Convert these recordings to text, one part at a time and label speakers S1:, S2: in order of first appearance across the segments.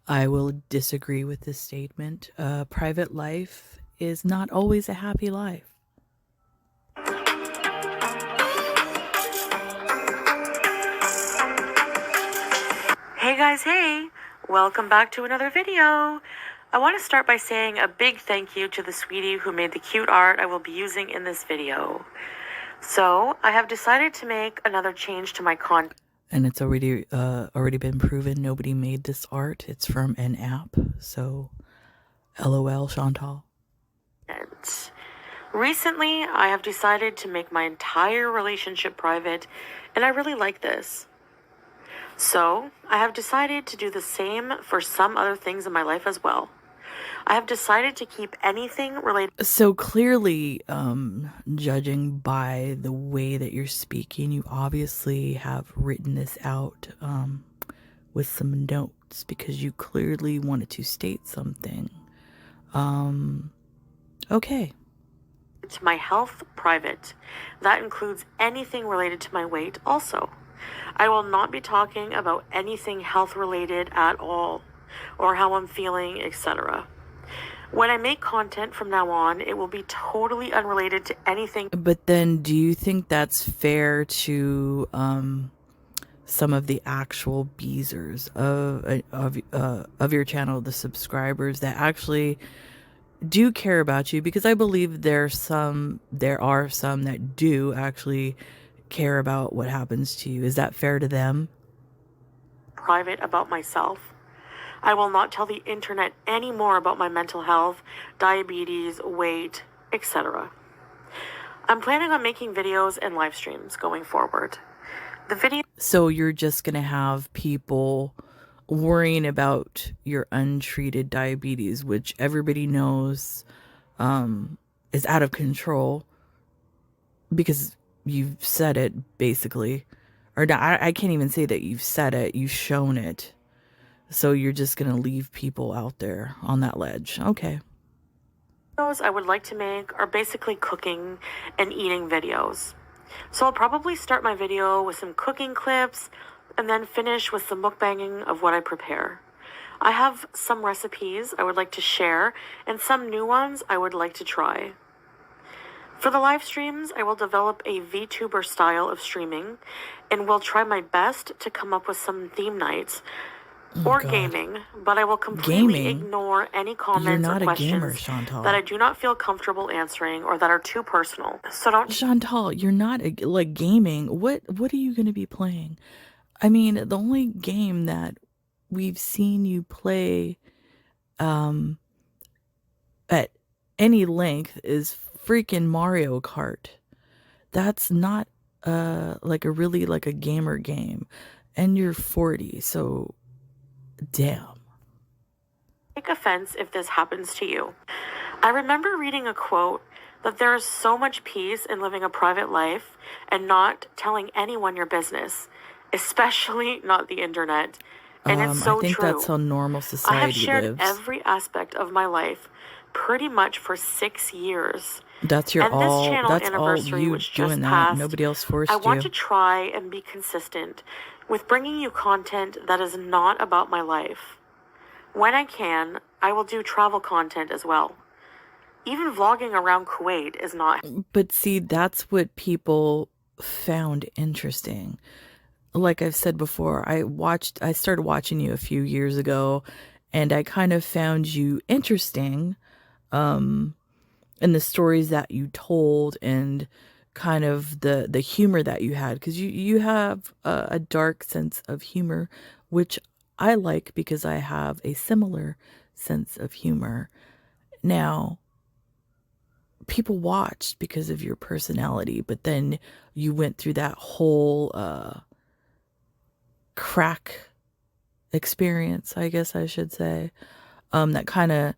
S1: I will disagree with this statement. Private life is not always a happy life.
S2: Hey guys, hey! Welcome back to another video! I want to start by saying a big thank you to the sweetie who made the cute art I will be using in this video. So, I have decided to make another change to my content.
S1: And it's already been proven nobody made this art. It's from an app. So, LOL, Chantal.
S2: Recently, I have decided to make my entire relationship private, and I really like this. So, I have decided to do the same for some other things in my life as well. I have decided to keep anything related.
S1: So clearly, judging by the way that you're speaking, you obviously have written this out with some notes because you clearly wanted to state something. Okay.
S2: To my health private. That includes anything related to my weight also. I will not be talking about anything health related at all, or how I'm feeling, etc. When I make content from now on, it will be totally unrelated to anything.
S1: But then do you think that's fair to some of the actual beezers of your channel, the subscribers that actually do care about you? Because I believe there are some that do actually care about what happens to you. Is that fair to them?
S2: Private about myself. I will not tell the internet any more about my mental health, diabetes, weight, etc. I'm planning on making videos and live streams going forward.
S1: So you're just going to have people worrying about your untreated diabetes, which everybody knows is out of control because you've said it basically. Or I can't even say that you've said it, you've shown it. So you're just going to leave people out there on that ledge. Okay.
S2: Videos I would like to make are basically cooking and eating videos. So I'll probably start my video with some cooking clips and then finish with some mukbanging of what I prepare. I have some recipes I would like to share and some new ones I would like to try. For the live streams, I will develop a VTuber style of streaming and will try my best to come up with some theme nights or gaming, but I will completely ignore any comments or questions that I do not feel comfortable answering or that are too personal. So don't.
S1: Chantal, you're not like gaming. What are you going to be playing? I mean, the only game that we've seen you play at any length is freaking Mario Kart. That's not like a gamer game. And you're 40, so damn.
S2: Take offense if this happens to you. I remember reading a quote that there is so much peace in living a private life and not telling anyone your business, especially not the internet. And it's so
S1: I think
S2: true.
S1: that's how normal society
S2: I have shared
S1: lives.
S2: every aspect of my life pretty much for 6 years.
S1: That's your
S2: and
S1: all.
S2: This channel
S1: That's
S2: anniversary,
S1: all you
S2: which
S1: doing
S2: just
S1: that.
S2: passed,
S1: Nobody else forced you.
S2: I want to try and be consistent with bringing you content that is not about my life. When I can, I will do travel content as well. Even vlogging around Kuwait is not.
S1: But see, that's what people found interesting. Like I've said before, I started watching you a few years ago, and I kind of found you interesting in the stories that you told and kind of the humor that you had, because you have a dark sense of humor, which I like because I have a similar sense of humor. Now, people watched because of your personality, but then you went through that whole crack experience, I guess I should say, that kind of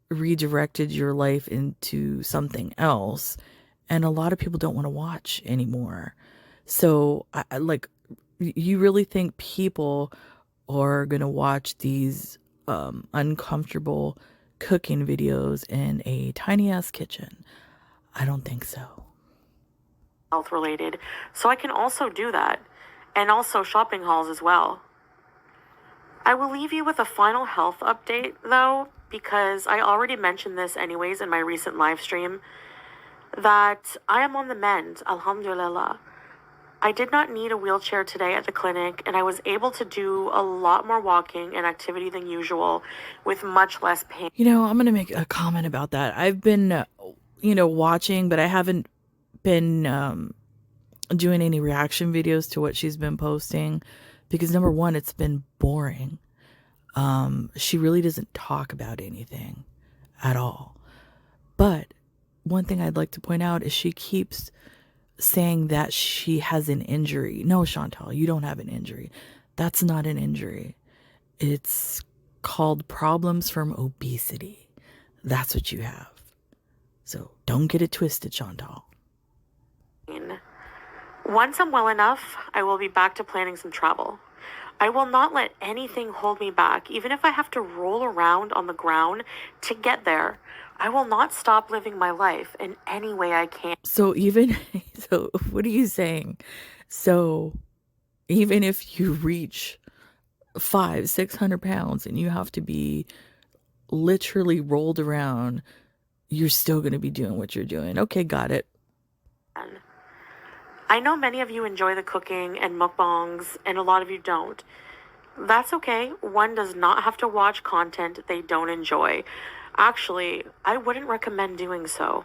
S1: redirected your life into something else, and a lot of people don't want to watch anymore. So I like, you really think people are gonna watch these uncomfortable cooking videos in a tiny ass kitchen? I don't think so.
S2: Health related, so I can also do that, and also shopping hauls as well. I will leave you with a final health update, though, because I already mentioned this anyways in my recent live stream, that I am on the mend, alhamdulillah. I did not need a wheelchair today at the clinic, and I was able to do a lot more walking and activity than usual with much less pain.
S1: I'm going to make a comment about that. I've been, watching, but I haven't been doing any reaction videos to what she's been posting because number one, it's been boring. She really doesn't talk about anything at all. But one thing I'd like to point out is she keeps saying that she has an injury. No, Chantal, you don't have an injury. That's not an injury. It's called problems from obesity. That's what you have. So don't get it twisted, Chantal.
S2: Once I'm well enough, I will be back to planning some travel. I will not let anything hold me back, even if I have to roll around on the ground to get there. I will not stop living my life in any way I can.
S1: So what are you saying? So even if you reach 500-600 pounds and you have to be literally rolled around, you're still going to be doing what you're doing. Okay, got it.
S2: I know many of you enjoy the cooking and mukbangs, and a lot of you don't. That's okay. One does not have to watch content they don't enjoy. Actually, I wouldn't recommend doing so.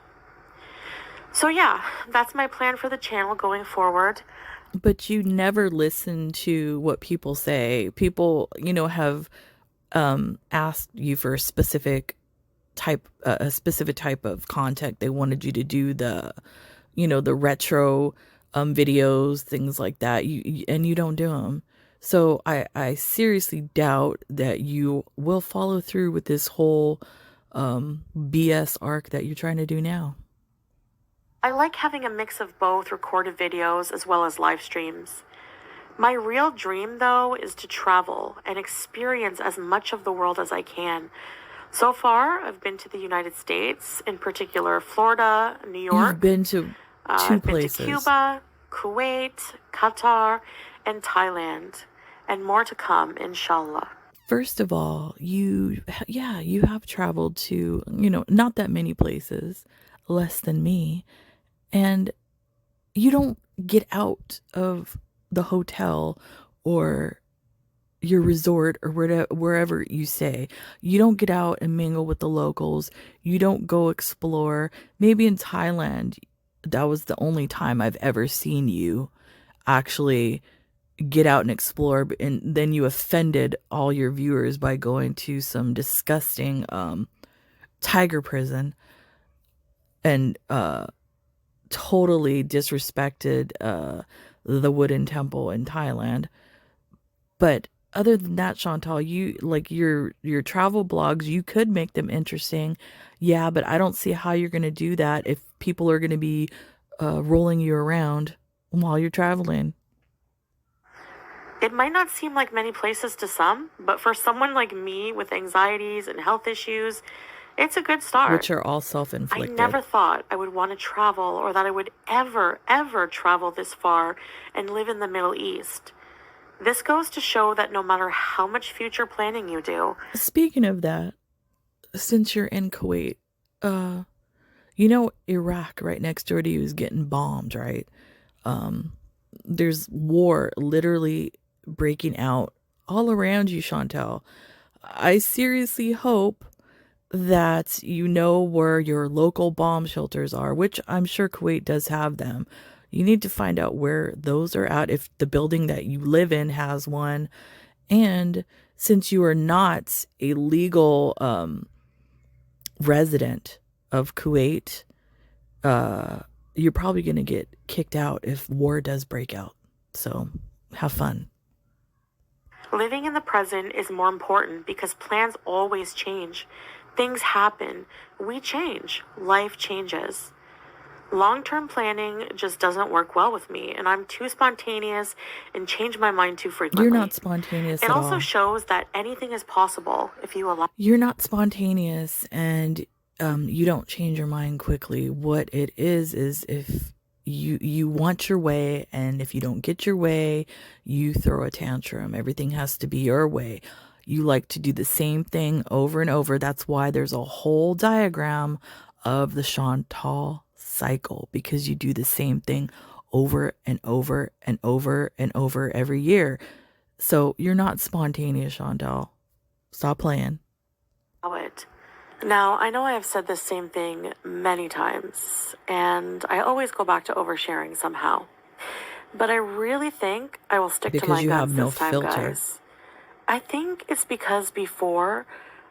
S2: So yeah, that's my plan for the channel going forward.
S1: But you never listen to what people say. People, have asked you for a specific type of content. They wanted you to do the retro videos, things like that. And you don't do them. So I seriously doubt that you will follow through with this whole BS arc that you're trying to do now.
S2: I like having a mix of both recorded videos as well as live streams. My real dream, though, is to travel and experience as much of the world as I can. So far, I've been to the United States, in particular Florida, New York.
S1: You've been to two places.
S2: Been to Cuba, Kuwait, Qatar, and Thailand, and more to come, inshallah.
S1: First of all, you have traveled to, not that many places, less than me, and you don't get out of the hotel or your resort or wherever you stay. You don't get out and mingle with the locals. You don't go explore. Maybe in Thailand, that was the only time I've ever seen you actually get out and explore, and then you offended all your viewers by going to some disgusting tiger prison and totally disrespected the wooden temple in Thailand. But other than that, Chantal, you like your travel blogs, you could make them interesting. Yeah, but I don't see how you're going to do that if people are going to be rolling you around while you're traveling.
S2: It might not seem like many places to some, but for someone like me with anxieties and health issues, it's a good start.
S1: Which are all self-inflicted.
S2: I never thought I would want to travel or that I would ever travel this far and live in the Middle East. This goes to show that no matter how much future planning you do.
S1: Speaking of that, since you're in Kuwait, Iraq right next door to you is getting bombed, right? There's war literally breaking out all around you, Chantal. I seriously hope that you know where your local bomb shelters are, which I'm sure Kuwait does have them. You need to find out where those are at, if the building that you live in has one. And since you are not a legal resident of Kuwait, you're probably going to get kicked out if war does break out. So have fun.
S2: Living in the present is more important because plans always change. Things happen. We change. Life changes. Long-term planning just doesn't work well with me, and I'm too spontaneous and change my mind too frequently.
S1: You're not spontaneous at all.
S2: It also shows that anything is possible if you allow.
S1: You're not spontaneous, and you don't change your mind quickly. What it is if You want your way, and if you don't get your way, you throw a tantrum. Everything has to be your way. You like to do the same thing over and over. That's why there's a whole diagram of the Chantal cycle, because you do the same thing over and over and over and over every year. So you're not spontaneous, Chantal. Stop playing.
S2: it. Now, I know I have said the same thing many times, and I always go back to oversharing somehow. But I really think I will stick to
S1: Because
S2: my
S1: you have
S2: guns
S1: no
S2: this time,
S1: filter.
S2: guys. I think it's because before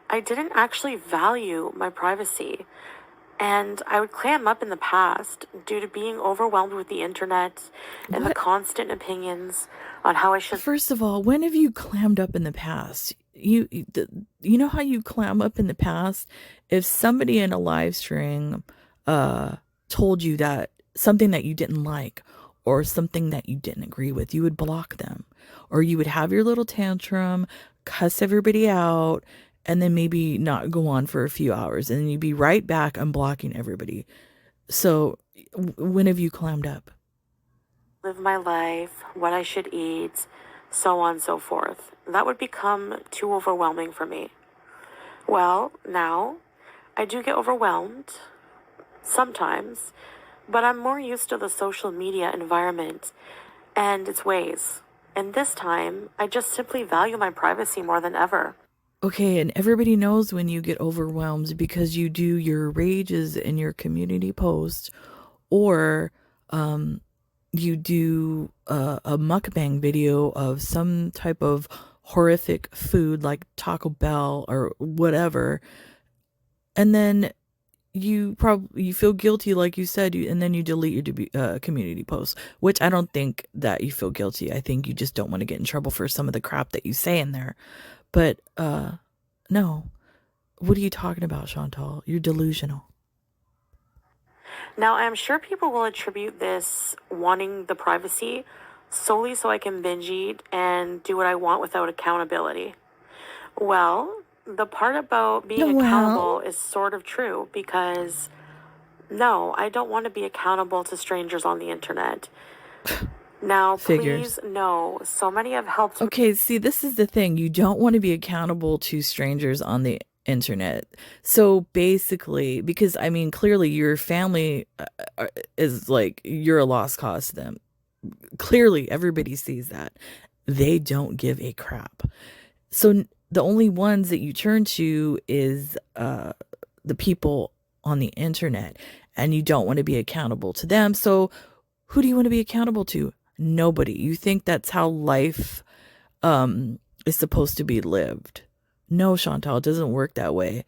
S2: I didn't actually value my privacy, and I would clam up in the past due to being overwhelmed with the internet and the
S1: What?
S2: constant opinions on how I should.
S1: First of all, when have you clammed up in the past? You know how you clam up in the past? If somebody in a live stream uh told you that something that you didn't like or something that you didn't agree with, you would block them. Or you would have your little tantrum, cuss everybody out, and then maybe not go on for a few hours, and then you'd be right back unblocking everybody. So when have you clammed up?
S2: Live my life, what I should eat, so on and so forth. That would become too overwhelming for me. Well, now I do get overwhelmed sometimes, but I'm more used to the social media environment and its ways. And this time, I just simply value my privacy more than ever.
S1: Okay, and everybody knows when you get overwhelmed because you do your rages in your community post, or um, you do a mukbang video of some type of horrific food like Taco Bell or whatever, and then you feel guilty, like you said, and then you delete your community post, which I don't think that you feel guilty. I think you just don't want to get in trouble for some of the crap that you say in there. But no. What are you talking about, Chantal? You're delusional.
S2: Now, I'm sure people will attribute this wanting the privacy solely so I can binge eat and do what I want without accountability. Well, the part about being
S1: Well,
S2: accountable is sort of true because no, I don't want to be accountable to strangers on the internet. Now,
S1: figures.
S2: please, no. So many have helped me
S1: Okay, see, this is the thing. You don't want to be accountable to strangers on the internet. So basically, because I mean, clearly your family is like, you're a lost cause to them. Clearly, everybody sees that. They don't give a crap. So the only ones that you turn to is the people on the internet, and you don't want to be accountable to them. So who do you want to be accountable to? Nobody. You think that's how life is supposed to be lived? No, Chantal, it doesn't work that way.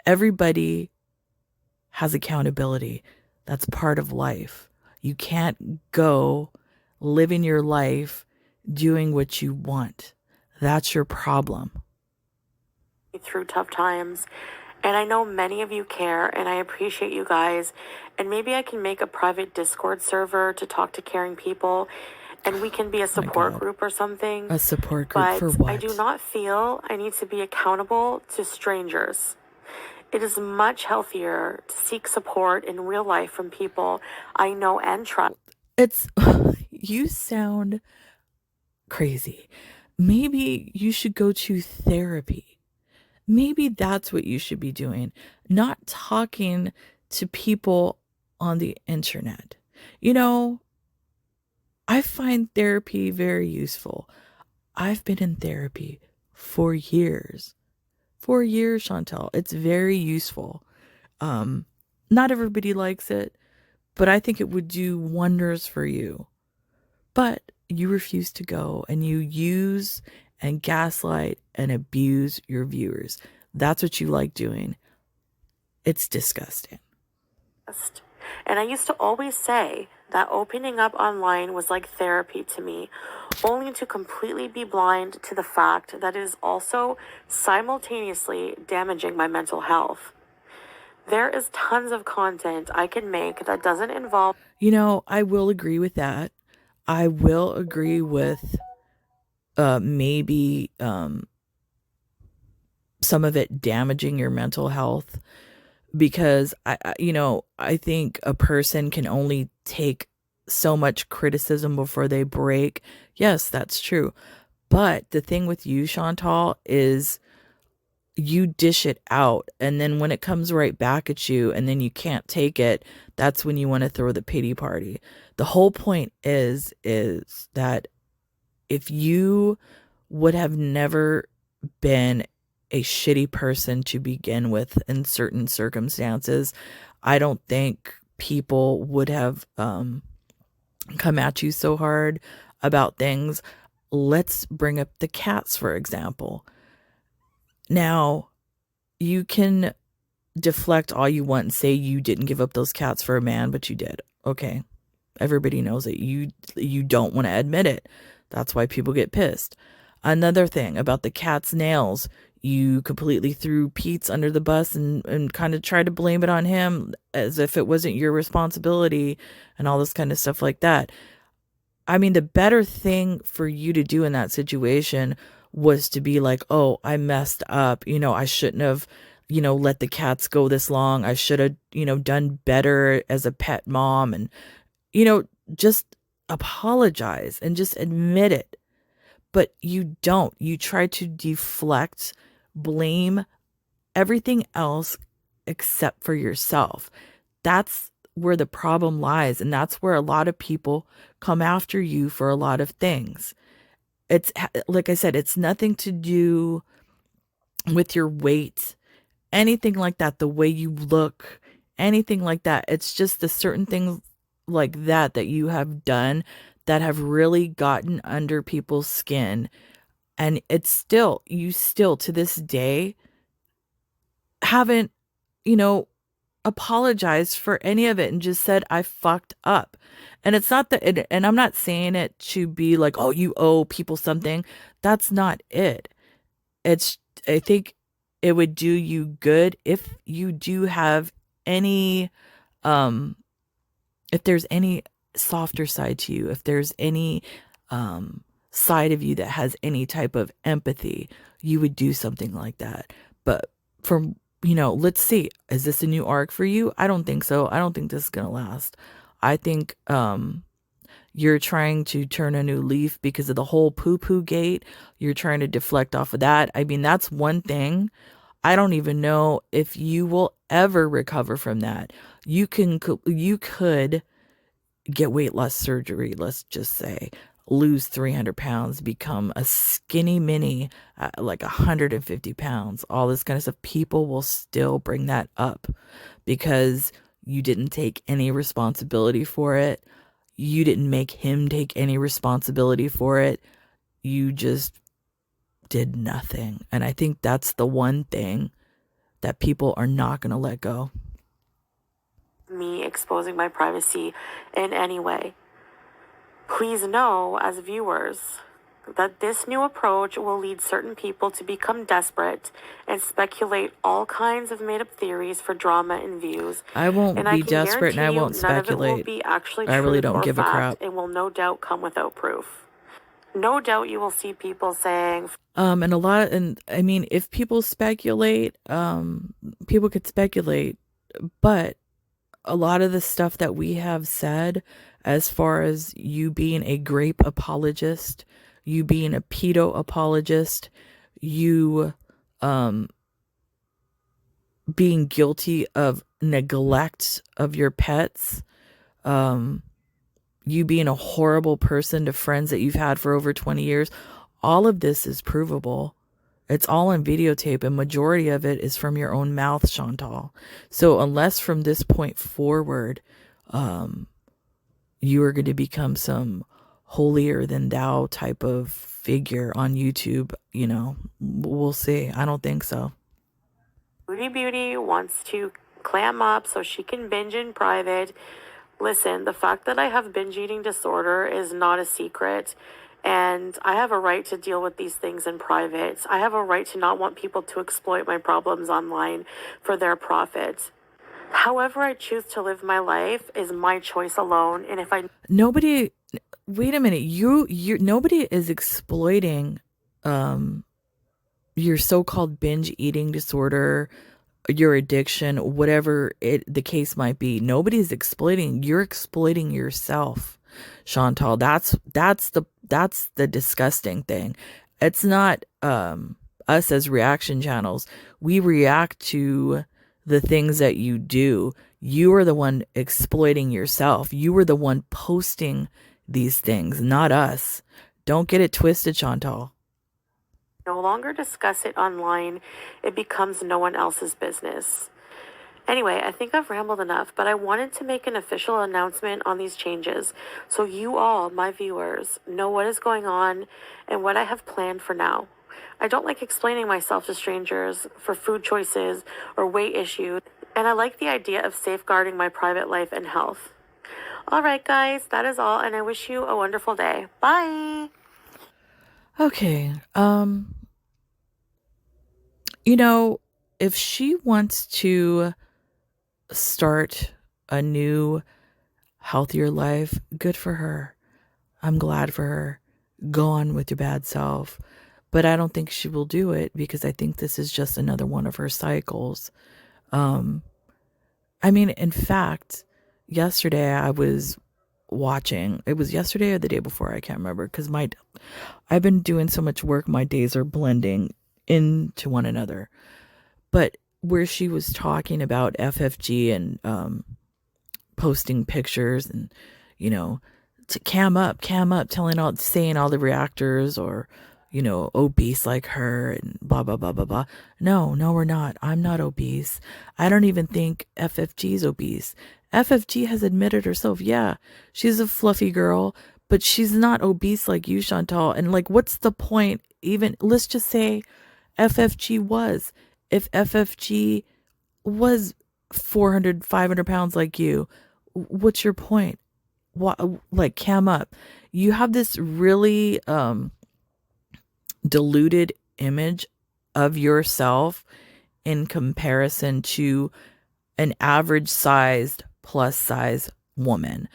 S1: Everybody has accountability. That's part of life. You can't go living your life doing what you want. That's your problem.
S2: through tough times. And I know many of you care, and I appreciate you guys. And maybe I can make a private Discord server to talk to caring people, and we can be a
S1: My
S2: support
S1: God.
S2: group or something.
S1: A support group for
S2: But I do
S1: what?
S2: not feel I need to be accountable to strangers. It is much healthier to seek support in real life from people I know and trust.
S1: It's, you sound crazy. Maybe you should go to therapy. Maybe that's what you should be doing, not talking to people on the internet. You know, I find therapy very useful. I've been in therapy for years. 4 years, Chantal. It's very useful. Um, Not everybody likes it, but I think it would do wonders for you. But you refuse to go, and you use and gaslight and abuse your viewers. That's what you like doing. It's disgusting.
S2: And I used to always say that opening up online was like therapy to me, only to completely be blind to the fact that it is also simultaneously damaging my mental health. There is tons of content I can make that doesn't involve.
S1: You know, I will agree with that. I will agree with maybe some of it damaging your mental health, because I think a person can only take so much criticism before they break. Yes, that's true. But the thing with you, Chantal, is you dish it out, and then when it comes right back at you and then you can't take it, that's when you want to throw the pity party. The whole point is that if you would have never been a shitty person to begin with in certain circumstances, I don't think people would have come at you so hard about things. Let's bring up the cats, for example. Now, you can deflect all you want and say you didn't give up those cats for a man, but you did. Okay. Everybody knows it. You don't want to admit it. That's why people get pissed. Another thing about the cat's nails, you completely threw Pete's under the bus and kind of tried to blame it on him as if it wasn't your responsibility and all this kind of stuff like that. I mean, the better thing for you to do in that situation was to be like, oh, I messed up. I shouldn't have, let the cats go this long. I should have, done better as a pet mom, and, you know, just apologize and just admit it. But you don't. You try to deflect, blame everything else except for yourself. That's where the problem lies. And that's where a lot of people come after you for a lot of things. It's like I said, it's nothing to do with your weight, anything like that, the way you look, anything like that. It's just the certain things like that you have done that have really gotten under people's skin. And you still to this day haven't, you know, apologized for any of it and just said, I fucked up. And it's not that, and I'm not saying it to be like, oh, you owe people something. That's not it. It's, I think it would do you good if you do have any, um, if there's any softer side to you, if there's any, side of you that has any type of empathy, you would do something like that. But from, let's see, is this a new arc for you? I don't think so. I don't think this is going to last. I think, you're trying to turn a new leaf because of the whole poo poo gate. You're trying to deflect off of that. I mean, that's one thing. I don't even know if you will ever recover from that. You could get weight loss surgery, let's just say, lose 300 pounds, become a skinny mini, like 150 pounds, all this kind of stuff. People will still bring that up because you didn't take any responsibility for it. You didn't make him take any responsibility for it. You just did nothing. And I think that's the one thing that people are not going to let go.
S2: Me exposing my privacy in any way. Please know, as viewers, that this new approach will lead certain people to become desperate and speculate all kinds of made-up theories for drama and views.
S1: I won't be desperate and I won't speculate.
S2: None of it will be actually
S1: I really
S2: truth
S1: don't
S2: or
S1: give a crap.
S2: fact, and will no doubt come without proof. No doubt you will see people saying,
S1: and I mean, if people speculate, people could speculate, but a lot of the stuff that we have said, as far as you being a grape apologist, you being a pedo apologist, you being guilty of neglect of your pets, you being a horrible person to friends that you've had for over 20 years, all of this is provable. It's all on videotape, and majority of it is from your own mouth, Chantal. So unless from this point forward, you are going to become some holier than thou type of figure on YouTube, we'll see. I don't think so.
S2: Foodie Beauty wants to clam up so she can binge in private. Listen, the fact that I have binge eating disorder is not a secret. And I have a right to deal with these things in private. I have a right to not want people to exploit my problems online for their profit. However I choose to live my life is my choice alone. And if I...
S1: Nobody... Wait a minute. Nobody is exploiting your so-called binge eating disorder your addiction, whatever the case might be. Nobody's exploiting. You're exploiting yourself, Chantal. That's the disgusting thing. It's not us as reaction channels. We react to the things that you do. You are the one exploiting yourself. You are the one posting these things, not us. Don't get it twisted, Chantal.
S2: No longer discuss it online, it becomes no one else's business. Anyway, I think I've rambled enough, but I wanted to make an official announcement on these changes so you all, my viewers, know what is going on and what I have planned for now. I don't like explaining myself to strangers for food choices or weight issues, and I like the idea of safeguarding my private life and health. All right, guys, that is all, and I wish you a wonderful day. Bye.
S1: Okay. You know, if she wants to start a new, healthier life, good for her. I'm glad for her. Go on with your bad self. But I don't think she will do it because I think this is just another one of her cycles. Um, I mean, in fact, yesterday I was watching, it was yesterday or the day before, I can't remember because I've been doing so much work, my days are blending into one another. But where she was talking about FFG and posting pictures and, you know, to cam up, saying all the reactors or, obese like her and blah, blah, blah, blah, blah. No, we're not. I'm not obese. I don't even think FFG is obese. FFG has admitted herself, yeah, she's a fluffy girl, but she's not obese like you, Chantal. And like, what's the point? Even, let's just say FFG was. If FFG was 400, 500 pounds like you, what's your point? What, like, cam up. You have this really diluted image of yourself in comparison to an average sized plus size woman.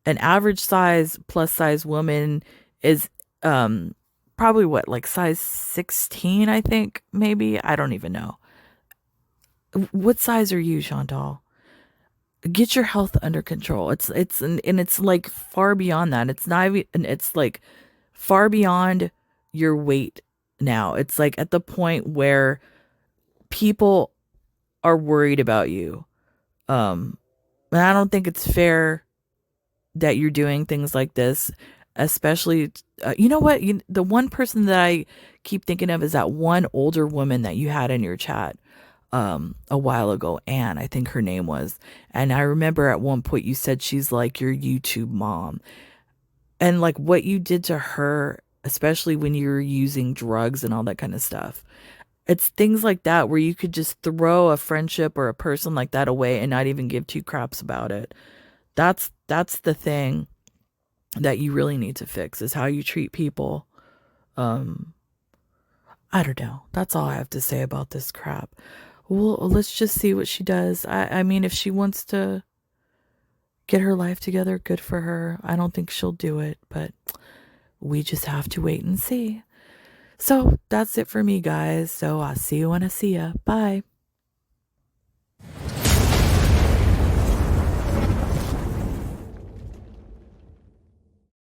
S1: An average size plus size woman is probably what, like size 16, I think, maybe. I don't even know. What size are you, Chantal? Get your health under control. And it's like far beyond that. It's not even, it's like far beyond your weight now. It's like at the point where people are worried about you. And I don't think it's fair that you're doing things like this, especially, you know what? The one person that I keep thinking of is that one older woman that you had in your chat a while ago. Anne, I think her name was. And I remember at one point you said she's like your YouTube mom. And like what you did to her, especially when you were using drugs and all that kind of stuff. It's things like that where you could just throw a friendship or a person like that away and not even give two craps about it. That's the thing that you really need to fix is how you treat people. Um, I don't know. That's all I have to say about this crap. Well, let's just see what she does. I mean, if she wants to get her life together, good for her. I don't think she'll do it, but we just have to wait and see. So that's it for me, guys. So I'll see you when I see ya. Bye.